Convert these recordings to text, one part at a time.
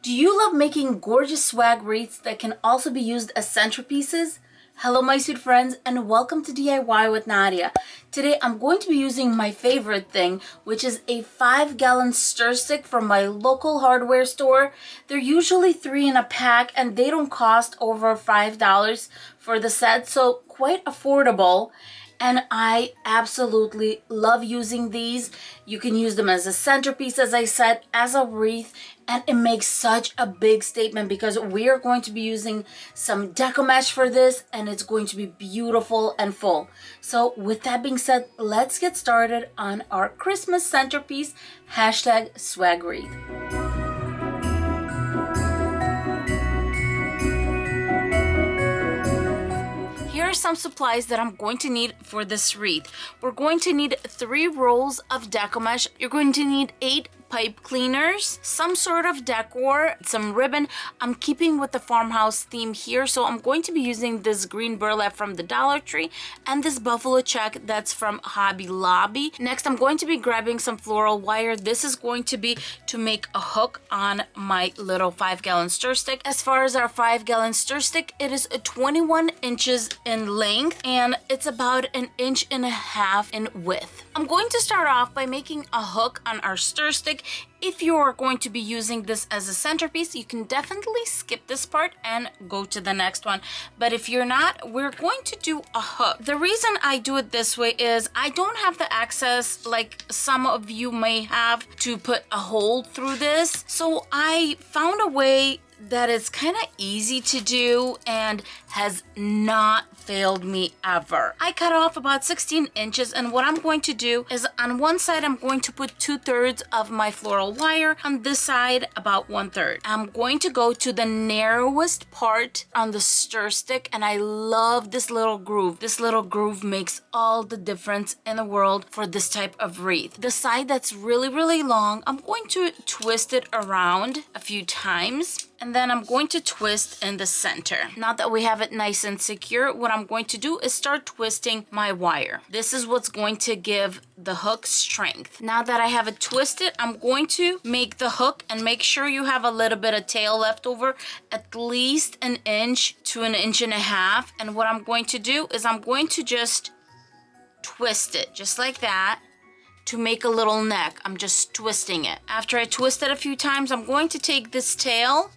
Do you love making gorgeous swag wreaths that can also be used as centerpieces? Hello my sweet friends and welcome to DIY with Nadia. Today I'm going to be using my favorite thing, which is a 5-gallon stir stick from my local hardware store. They're usually 3 in a pack and they don't cost over $5 for the set, so quite affordable. And I absolutely love using these. You can use them as a centerpiece, as I said, as a wreath, and it makes such a big statement because we are going to be using some Deco mesh for this and it's going to be beautiful and full. So with that being said, let's get started on our Christmas centerpiece, hashtag Swag Wreath. Here are some supplies that I'm going to need for this wreath. We're going to need 3 rolls of Deco mesh. You're going to need 8 pipe cleaners, some sort of decor, some ribbon. I'm keeping with the farmhouse theme here, so I'm going to be using this green burlap from the Dollar Tree and this buffalo check that's from HobbyLobby. Next, I'm going to be grabbing some floral wire. This is going to be to make a hook on my little 5-gallon stir stick. As far as our 5-gallon stir stick, it is 21 inches in length and it's about 1.5 inches in width. I'm going to start off by making a hook on our stir stick. If you're going to be using this as a centerpiece, you can definitely skip this part and go to the next one. But if you're not, we're going to do a hook. The reason I do it this way is I don't have the access like some of you may have to put a hole through this. So I found a way that is kind of easy to do and has not failed me ever. I cut off about 16 inches and what I'm going to do is on one side I'm going to put 2/3 of my floral wire, on this side about 1/3. I'm going to go to the narrowest part on the stir stick and I love this little groove. This little groove makes all the difference in the world for this type of wreath. The side that's really long, I'm going to twist it around a few times. And then I'm going to twist in the center. Now that we have it nice and secure, what I'm going to do is start twisting my wire. This is what's going to give the hook strength. Now that I have it twisted, I'm going to make the hook and make sure you have a little bit of tail left over, at least 1 inch to 1.5 inches. And what I'm going to do is I'm going to just twist it just like that. To make a little neck, I'm just twisting it. After I twist it a few times, I'm going to take this tail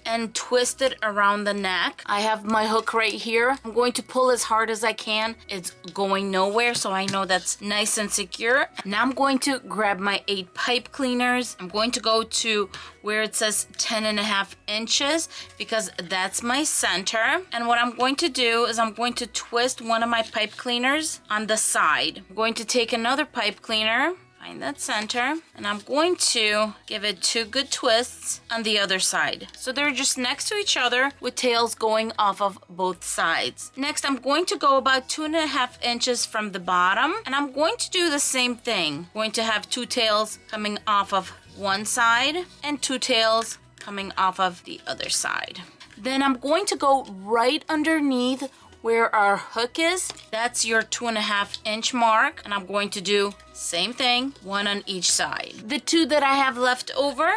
and twist it around the neck. I have my hook right here. I'm going to pull as hard as I can. It's going nowhere, so I know that's nice and secure. Now I'm going to grab my 8 pipe cleaners. I'm going to go to where it says 10.5 inches because that's my center. And what I'm going to do is I'm going to twist one of my pipe cleaners on the side. I'm going to take another pipe cleaner, find that center, and I'm going to give it 2 good twists on the other side. So they're just next to each other with tails going off of both sides. Next, I'm going to go about 2.5 inches from the bottom, and I'm going to do the same thing. I'm going to have 2 tails coming off of one side and 2 tails coming off of the other side. Then I'm going to go right underneath where our hook is. That's your 2.5 inch mark, and I'm going to do same thing, 1 on each side. The 2 that I have left over,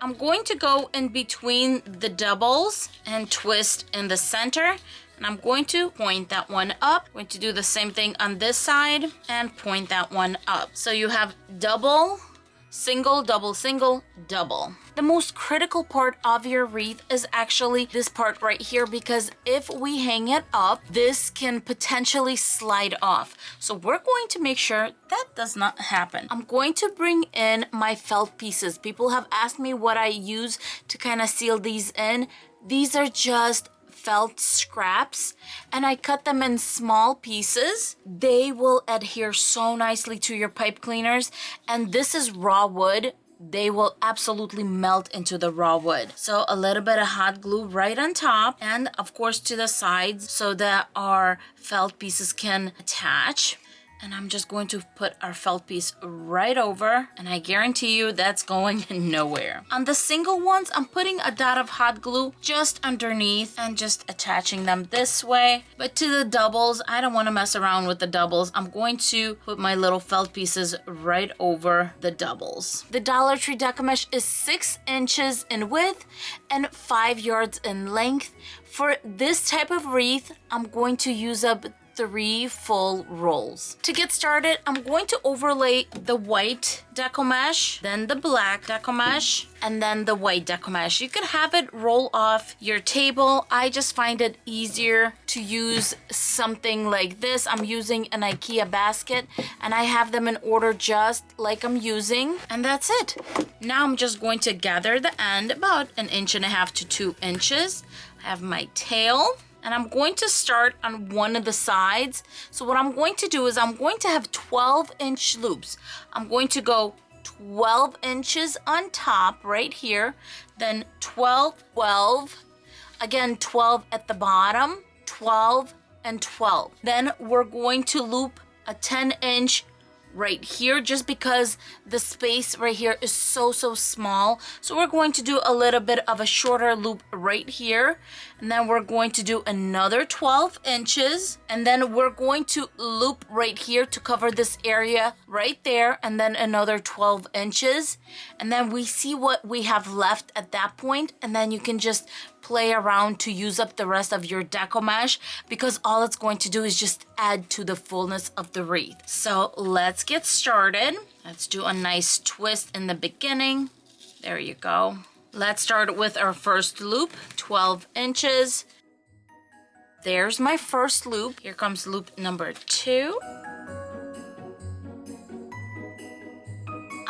I'm going to go in between the doubles and twist in the center, and I'm going to point that one up. I'm going to do the same thing on this side and point that one up. So you have double, single, double, single, double. The most critical part of your wreath is actually this part right here, because if we hang it up, this can potentially slide off. So we're going to make sure that does not happen. I'm going to bring in my felt pieces. People have asked me what I use to kind of seal these in. These are just felt scraps and I cut them in small pieces. They will adhere so nicely to your pipe cleaners, and this is raw wood. They will absolutely melt into the raw wood. So a little bit of hot glue right on top and of course to the sides so that our felt pieces can attach. And I'm just going to put our felt piece right over, and I guarantee you that's going nowhere. On the single ones, I'm putting a dot of hot glue just underneath and just attaching them this way. But to the doubles, I don't want to mess around with the doubles. I'm going to put my little felt pieces right over the doubles. The Dollar Tree Deco Mesh is 6 inches in width and 5 yards in length. For this type of wreath, I'm going to use up 3 full rolls. To get started, I'm going to overlay the white Deco Mesh, then the black Deco Mesh, and then the white Deco Mesh. You could have it roll off your table. I just find it easier to use something like this. I'm using an IKEA basket, and I have them in order just like I'm using, and that's it. Now I'm just going to gather the end about 1.5 inches to 2 inches. I have my tail. And I'm going to start on one of the sides. So what I'm going to do is I'm going to have 12-inch loops. I'm going to go 12 inches on top right here, then 12, 12, again 12 at the bottom, 12 and 12. Then we're going to loop a 10-inch right here just because the space right here is so small. So we're going to do a little bit of a shorter loop right here, and then we're going to do another 12 inches, and then we're going to loop right here to cover this area right there, and then another 12 inches, and then we see what we have left at that point, and then you can just play around to use up the rest of your Deco Mesh, because all it's going to do is just add to the fullness of the wreath. So let's get started. Let's do a nice twist in the beginning. There you go. Let's start with our first loop, 12 inches. There's my first loop. Here comes loop number 2.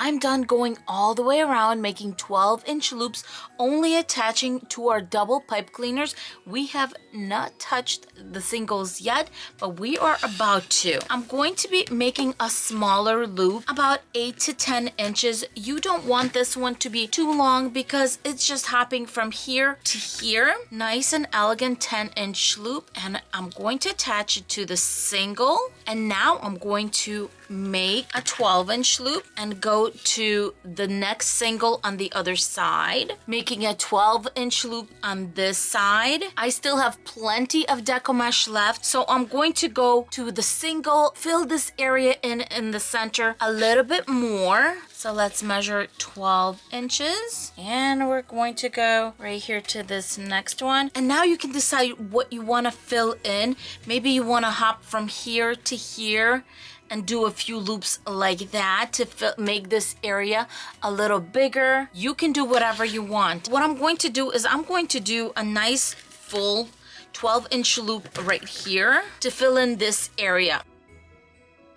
I'm done going all the way around, making 12-inch loops, only attaching to our double pipe cleaners. We have not touched the singles yet, but we are about to. I'm going to be making a smaller loop, about 8 to 10 inches. You don't want this one to be too long because it's just hopping from here to here. Nice and elegant 10-inch loop, and I'm going to attach it to the single. And now I'm going to make a 12-inch loop and go to the next single on the other side, making a 12-inch loop on this side. I still have plenty of Deco Mesh left, so I'm going to go to the single, fill this area in the center a little bit more. So let's measure 12 inches, and we're going to go right here to this next one. And now you can decide what you want to fill in. Maybe you want to hop from here to here and do a few loops like that to make this area a little bigger. You can do whatever you want. What I'm going to do is I'm going to do a nice full 12-inch loop right here to fill in this area.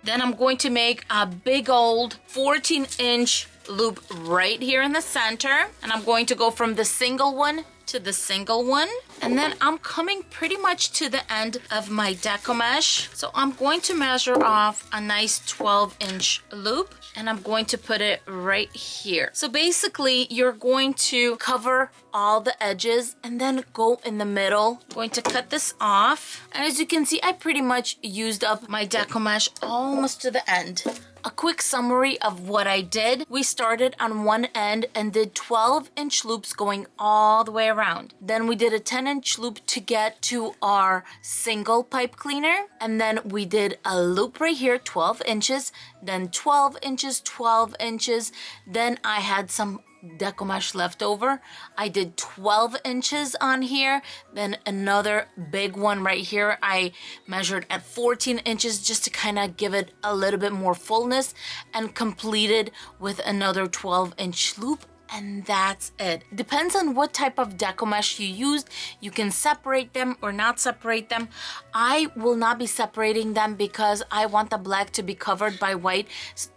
Then I'm going to make a big old 14-inch loop right here in the center, and I'm going to go from the single one to the single one, and then I'm coming pretty much to the end of my Deco Mesh. So I'm going to measure off a nice 12-inch loop, and I'm going to put it right here. So basically you're going to cover all the edges and then go in the middle. I'm going to cut this off, and as you can see, I pretty much used up my Deco Mesh almost to the end. A quick summary of what I did. We started on one end and did 12-inch loops going all the way around. Then we did a 10-inch loop to get to our single pipe cleaner. And then we did a loop right here, 12 inches, then 12 inches, 12 inches. Then I had some Deco Mesh left over. I did 12 inches on here, then another big one right here. I measured at 14 inches just to kind of give it a little bit more fullness, and completed with another 12-inch loop. And that's it. Depends on what type of Deco Mesh you used. You can separate them or not separate them. I will not be separating them because I want the black to be covered by white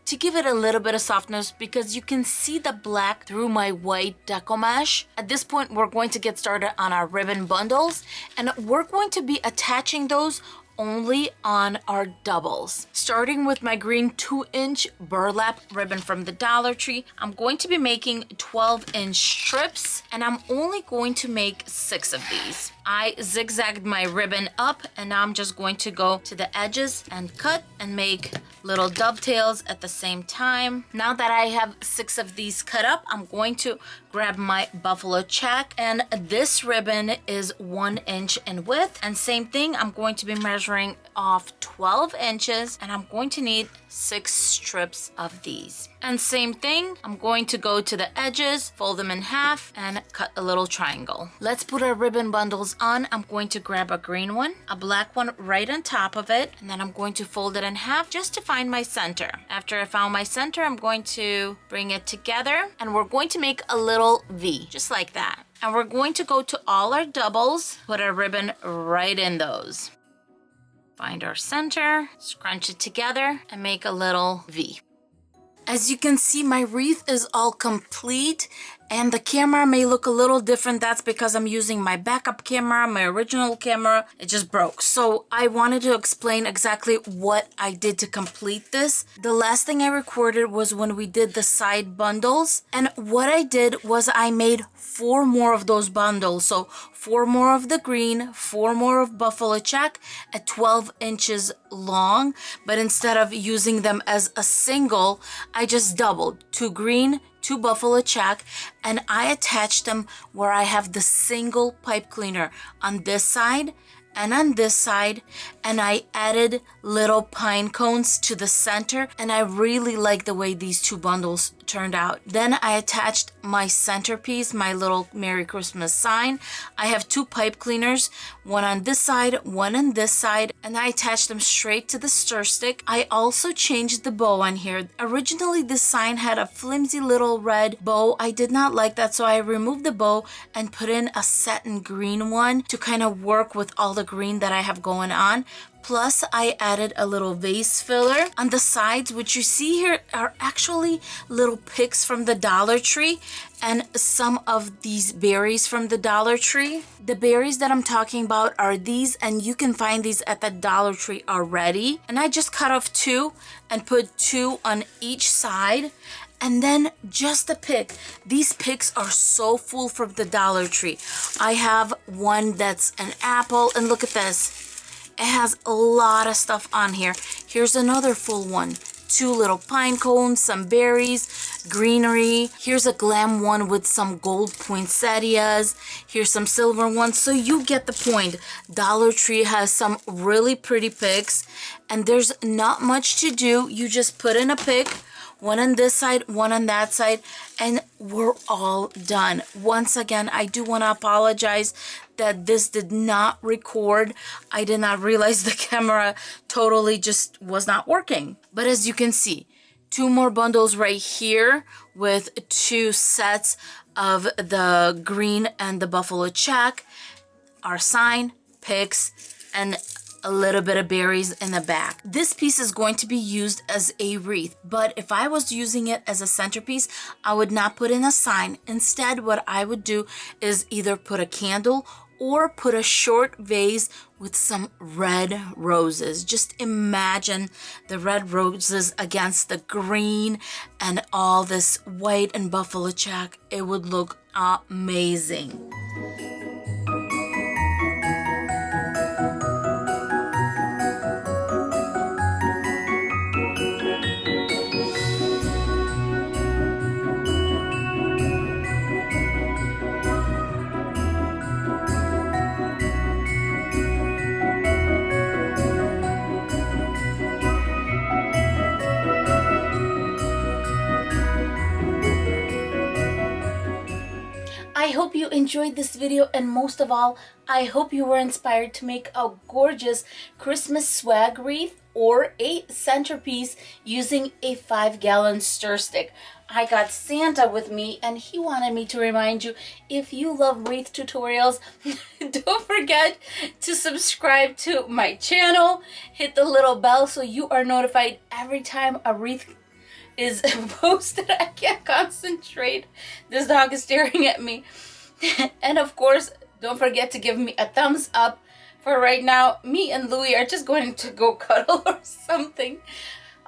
to give it a little bit of softness, because you can see the black through my white Deco Mesh. At this point, we're going to get started on our ribbon bundles, and we're going to be attaching those only on our doubles. Starting with my green 2-inch burlap ribbon from the Dollar Tree, I'm going to be making 12-inch strips, and I'm only going to make 6 of these. I zigzagged my ribbon up, and now I'm just going to go to the edges and cut and make little dovetails at the same time. Now that I have 6 of these cut up, I'm going to grab my buffalo check, and this ribbon is 1 inch in width. And same thing, I'm going to be measuring off 12 inches, and I'm going to need 6 strips of these. And same thing, I'm going to go to the edges, fold them in half, and cut a little triangle. Let's put our ribbon bundles on. I'm going to grab a green one, a black one right on top of it, and then I'm going to fold it in half just to find my center. After I found my center, I'm going to bring it together, and we're going to make a little V, just like that. And we're going to go to all our doubles, put our ribbon right in those. Find our center, scrunch it together, and make a little V. As you can see, my wreath is all complete, and the camera may look a little different. That's because I'm using my backup camera. My original camera, it just broke. So I wanted to explain exactly what I did to complete this. The last thing I recorded was when we did the side bundles. And what I did was I made 4 more of those bundles. So 4 more of the green, 4 more of buffalo check at 12 inches long. But instead of using them as a single, I just doubled 2 green, 2 buffalo check, and I attached them where I have the single pipe cleaner on this side and on this side, and I added little pine cones to the center, and I really like the way these 2 bundles turned out. Then I attached my centerpiece, my little Merry Christmas sign. I have 2 pipe cleaners, one on this side, one on this side, and I attached them straight to the stir stick. I also changed the bow on here. Originally, this sign had a flimsy little red bow. I did not like that, so I removed the bow and put in a satin green one to kind of work with all the green that I have going on. Plus, I added a little vase filler on the sides, which you see here are actually little picks from the Dollar Tree and some of these berries from the Dollar Tree. The berries that I'm talking about are these, and you can find these at the Dollar Tree already. And I just cut off 2 and put 2 on each side. And then just a pick. These picks are so full from the Dollar Tree. I have one that's an apple, and look at this. It has a lot of stuff on here. Here's another full one. 2 little pine cones, some berries, greenery. Here's a glam one with some gold poinsettias. Here's some silver ones. So you get the point. Dollar Tree has some really pretty picks, and there's not much to do. You just put in a pick, one on this side, one on that side, and we're all done. Once again, I do want to apologize that this did not record. I did not realize the camera totally just was not working. But as you can see, 2 more bundles right here with 2 sets of the green and the buffalo check, our sign, picks, and a little bit of berries in the back. This piece is going to be used as a wreath, but if I was using it as a centerpiece, I would not put in a sign. Instead, what I would do is either put a candle or put a short vase with some red roses. Just imagine the red roses against the green and all this white and buffalo check. It would look amazing. I hope you enjoyed this video, and most of all, I hope you were inspired to make a gorgeous Christmas swag wreath or a centerpiece using a 5-gallon stir stick. I got Santa with me, and he wanted me to remind you, if you love wreath tutorials, don't forget to subscribe to my channel, hit the little bell so you are notified every time a wreath is posted. I can't concentrate. This dog is staring at me. And of course, don't forget to give me a thumbs up. For right now, me and Louie are just going to go cuddle or something.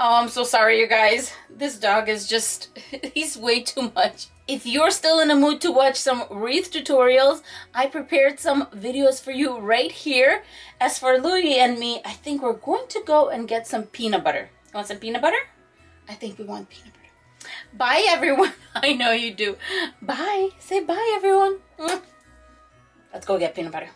Oh, I'm so sorry, you guys. This dog is just, he's way too much. If you're still in the mood to watch some wreath tutorials, I prepared some videos for you right here. As for Louie and me, I think we're going to go and get some peanut butter. You want some peanut butter? I think we want peanut butter. Bye, everyone. I know you do. Bye. Say bye, everyone. Let's go get peanut butter.